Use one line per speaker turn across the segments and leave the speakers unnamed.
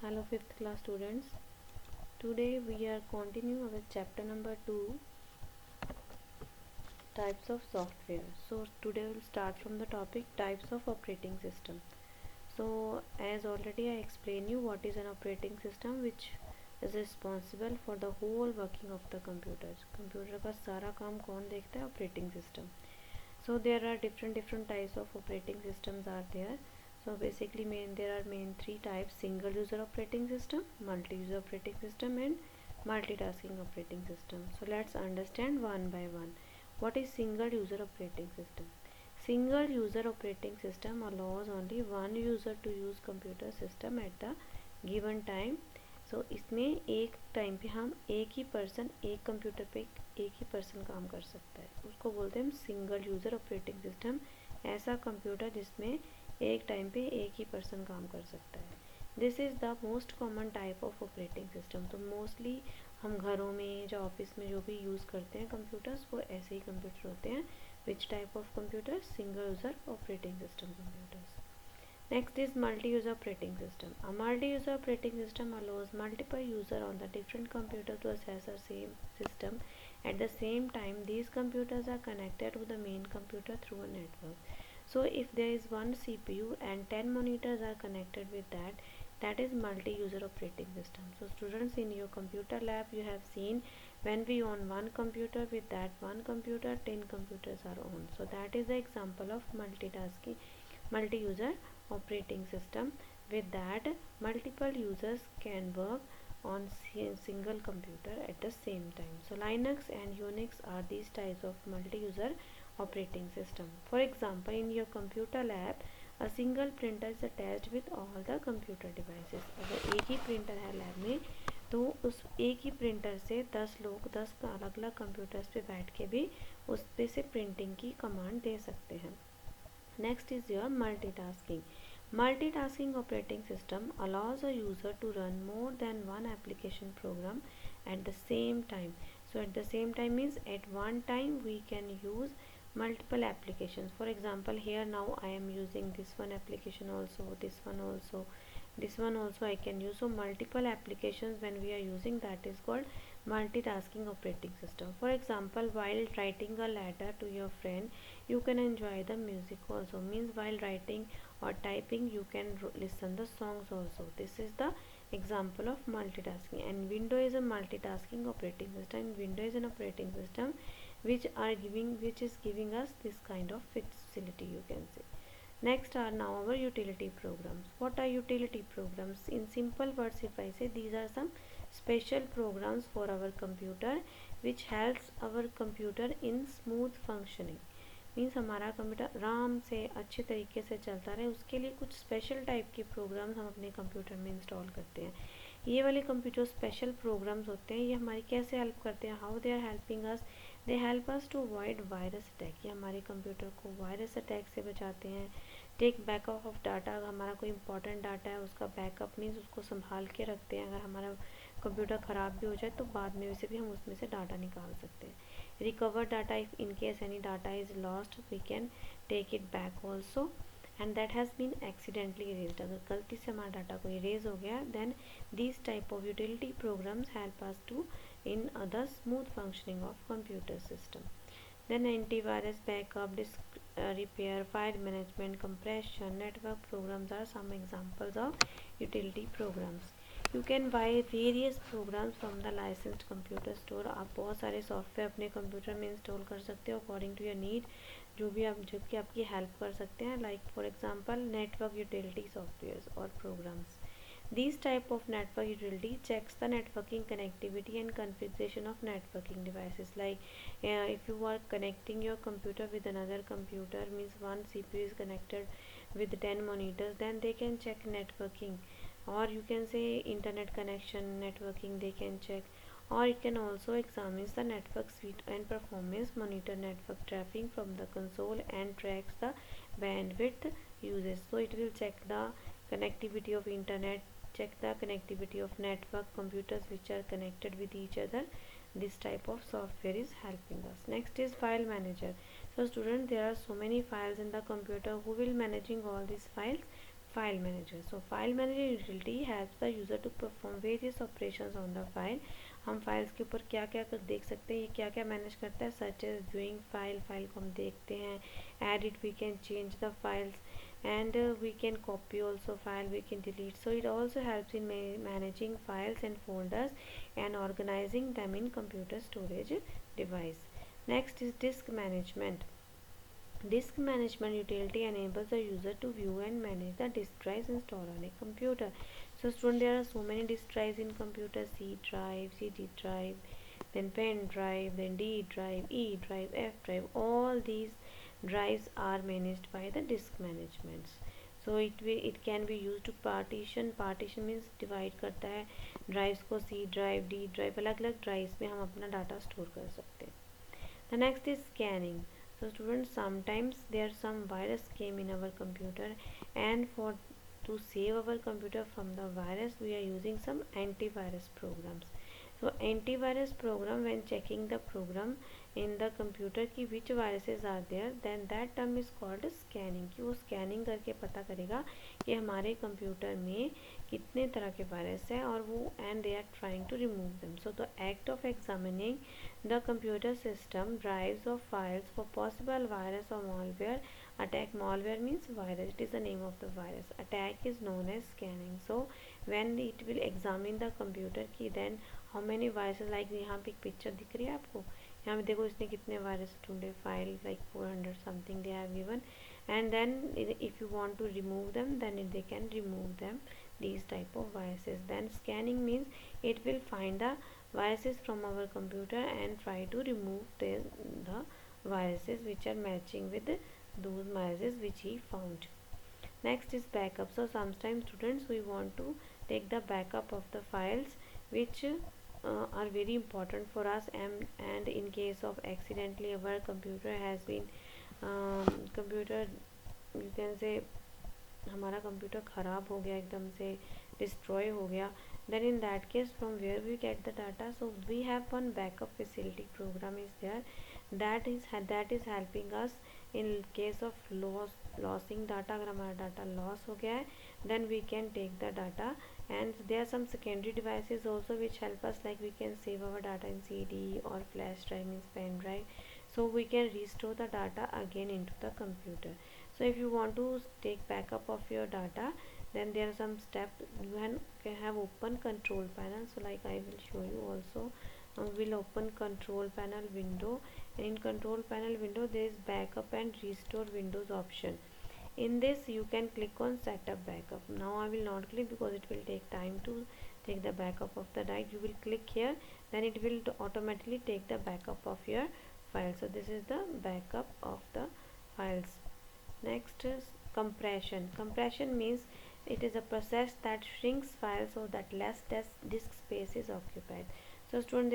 Hello 5th class students. Today we are continuing with chapter number 2, types of software. So today we'll start from the topic types of operating system. So as already I explained you what is an operating system, which is responsible for the whole working of the computer. Computer का सारा काम कौन देखता है? Operating system. So there are different types of operating systems are there. So basically there are main three types: single user operating system, multi-user operating system, and multitasking operating system. So let's understand one by one. What is single user operating system? Single user operating system allows only one user to use computer system at the given time. So इसमें एक time पे हम एक ही person एक computer पे एक ही person काम कर सकता है, उसको बोलते हैं हम सिंगल यूज़र ऑपरेटिंग सिस्टम। ऐसा कंप्यूटर जिसमें एक टाइम पे एक ही पर्सन काम कर सकता है। This is the most common type of operating system. तो मोस्टली हम घरों में या ऑफिस में जो भी यूज़ करते हैं कंप्यूटर्स, वो ऐसे ही कंप्यूटर होते हैं। Which type of computer? Single user operating system computers. Next is multi-user operating system. A multi-user operating system allows multiple users on the different computer to access the same system at the same time. These computers are connected to the main computer through a network. So if there is one CPU and 10 monitors are connected with that, that is multi-user operating system. So students, in your computer lab you have seen when we on one computer, with that one computer 10 computers are on. So that is the example of multitasking, multi-user operating system. With that, multiple users can work on single computer at the same time. So Linux and Unix are these types of multi-user operating system. For example, in your computer lab, a single printer is attached with all the computer devices. अगर एक ही printer है lab में, तो उस एक ही printer से 10 लोग 10 अलग अलग कंप्यूटर्स पे बैठ के भी उस पे से प्रिंटिंग की कमांड दे सकते हैं। Next is your multitasking. Multitasking operating system allows a user to run more than one application program at the same time. So at the same time means at one time we can use multiple applications. For example, here now I am using this one application also, this one also, this one also I can use. So multiple applications when we are using, that is called multitasking operating system. For example, while writing a letter to your friend, you can enjoy the music also. Means while writing or typing you can listen the songs also. This is the example of multitasking. And window is a multitasking operating system. Window is an operating system which is giving us this kind of facility, you can say. Next are now our utility programs. What are utility programs? In simple words, if I say, these are some special programs for our computer which helps our computer in smooth functioning. Means हमारा computer आराम से अच्छे तरीके से चलता रहे, उसके लिए कुछ स्पेशल टाइप के प्रोग्राम्स हम अपने कंप्यूटर में इंस्टॉल करते हैं। ये वाले कंप्यूटर स्पेशल प्रोग्राम्स होते हैं, ये हमारी कैसे हेल्प करते हैं? How they are helping us? They help us to avoid virus attack. ये हमारे कंप्यूटर को वायरस अटैक से बचाते हैं। टेक बैकअप ऑफ डाटा, अगर हमारा कोई इंपॉर्टेंट डाटा है उसका बैकअप मीन्स उसको संभाल के रखते हैं। अगर हमारा कंप्यूटर ख़राब भी हो जाए तो बाद में वैसे भी हम उसमें से डाटा निकाल सकते हैं। Recover data, if in case any data is lost we can take it back also, and that has been accidentally erased. अगर गलती से हमारा डाटा को इरेज हो गया, then these type of utility programs help us to in the smooth functioning of computer system. Then antivirus, backup, disk repair, file management, compression, network programs are some examples of utility programs. You can buy various programs from the licensed computer store. आप बहुत सारे software अपने computer में install कर सकते हो according to your need, जो कि आपकी हेल्प कर सकते हैं। Like for example network utility softwares और programmes. These type of network utility checks the networking connectivity and configuration of networking devices. Like if you are connecting your computer with another computer, means one CPU is connected with 10 monitors, then they can check networking, or you can say internet connection networking they can check, or it can also examine the network speed and performance, monitor network traffic from the console and tracks the bandwidth uses. So it will check the connectivity of internet, check the connectivity of network computers which are connected with each other. This type of software is helping us. Next is file manager. So students, there are so many files in the computer. Who will managing all these files? file manager. So file manager utility helps the user to perform various operations on the file. हम files के ऊपर क्या क्या कर देख सकते हैं, ये क्या क्या मैनेज करता है, such as viewing file, file को हम देखते हैं, edit, we can change the files, and we can copy also file, we can delete. So it also helps in managing files and folders and organizing them in computer storage device. Next is disk management. Disk management utility enables the user to view and manage the disk drives installed on a computer. So student, there are so many disk drives in computer: C drive, CD drive, then pen drive, then D drive, E drive, F drive. All these drives are managed by the disk management. So it can be used to partition. Partition means divide करता है drives को, C drive, D drive, अलग अलग drives में हम अपना data store कर सकते हैं. The next is scanning. So students, sometimes there some virus came in our computer, and for to save our computer from the virus, we are using some antivirus programs. So antivirus program, when checking the program in the computer कि which viruses are there, then that term is called scanning. कि वो scanning करके पता करेगा कि हमारे computer में कितने तरह के वायरस हैं और वो and they are trying to remove them. So the act of examining the computer system drives of files for possible virus or malware attack. Malware means virus, it is the name of the virus. Attack is known as scanning. So when it will examine the computer की then how many viruses, like यहाँ पे एक picture दिख रही है आपको, यहाँ पे देखो इसने कितने वायरस ढूंढे, file like 400 something they have given, and then if you want to remove them, then they can remove them, these type of viruses. Then scanning means it will find the viruses from our computer and try to remove the viruses which are matching with those viruses which he found. Next is backup. So sometimes students, we want to take the backup of the files which are very important for us, and in case of accidentally our computer has been computer, you can say हमारा computer ख़राब हो गया, एकदम से destroy हो गया, then in that case from where we get the data? So we have one backup facility program is there, that is helping us in case of losing data. अगर हमारा डाटा लॉस हो गया है, then we can take the data, and there are some secondary devices also which help us, like we can save our data in CD or flash drive, means pen drive, so we can restore the data again into the computer. So if you want to take backup of your data, then there are some steps. You can have open control panel. So like I will show you also. We'll open control panel window. In control panel window, there is backup and restore windows option. In this you can click on setup backup. Now I will not click because it will take time to take the backup of the drive. You will click here, then it will automatically take the backup of your file. So this is the backup of the files. Next is compression. Compression means it is a process that shrinks files so that less disk space is occupied. So student,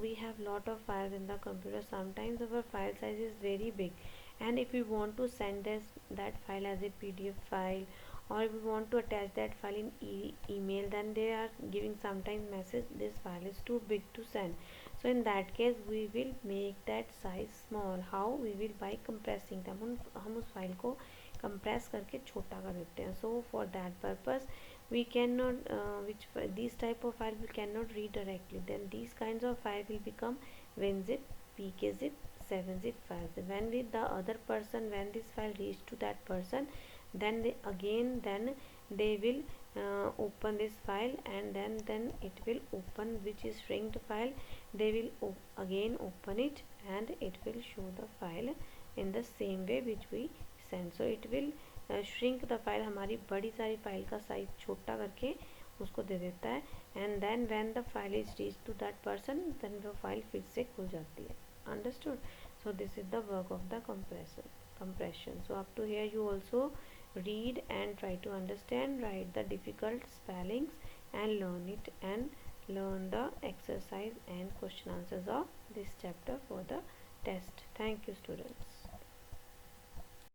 we have lot of files in the computer. Sometimes our file size is very big, and if we want to send that file as a PDF file, or if we want to attach that file in email, then they are giving sometimes message this file is too big to send. So in that case we will make that size small. How? We will by compressing them. हम उस file को compress करके छोटा कर देते हैं. So for that purpose we cannot these type of file we cannot read directly. Then these kinds of file will become WinZip, PKZip, 7-zip files. When with the other person, when this file reach to that person, then they will open this file, and then it will open, which is shrinked file. They will again open it, and it will show the file in the same way which we send. So it will shrink the file. हमारी बड़ी सारी file का size छोटा करके उसको दे देता है, and then when the file is reached to that person, then वो फाइल फिर से खुल जाती है. Understood? So this is the work of the compression. So up to here you also read and try to understand, write the difficult spellings and learn it, and learn the exercise and question answers of this chapter for the test. Thank you students.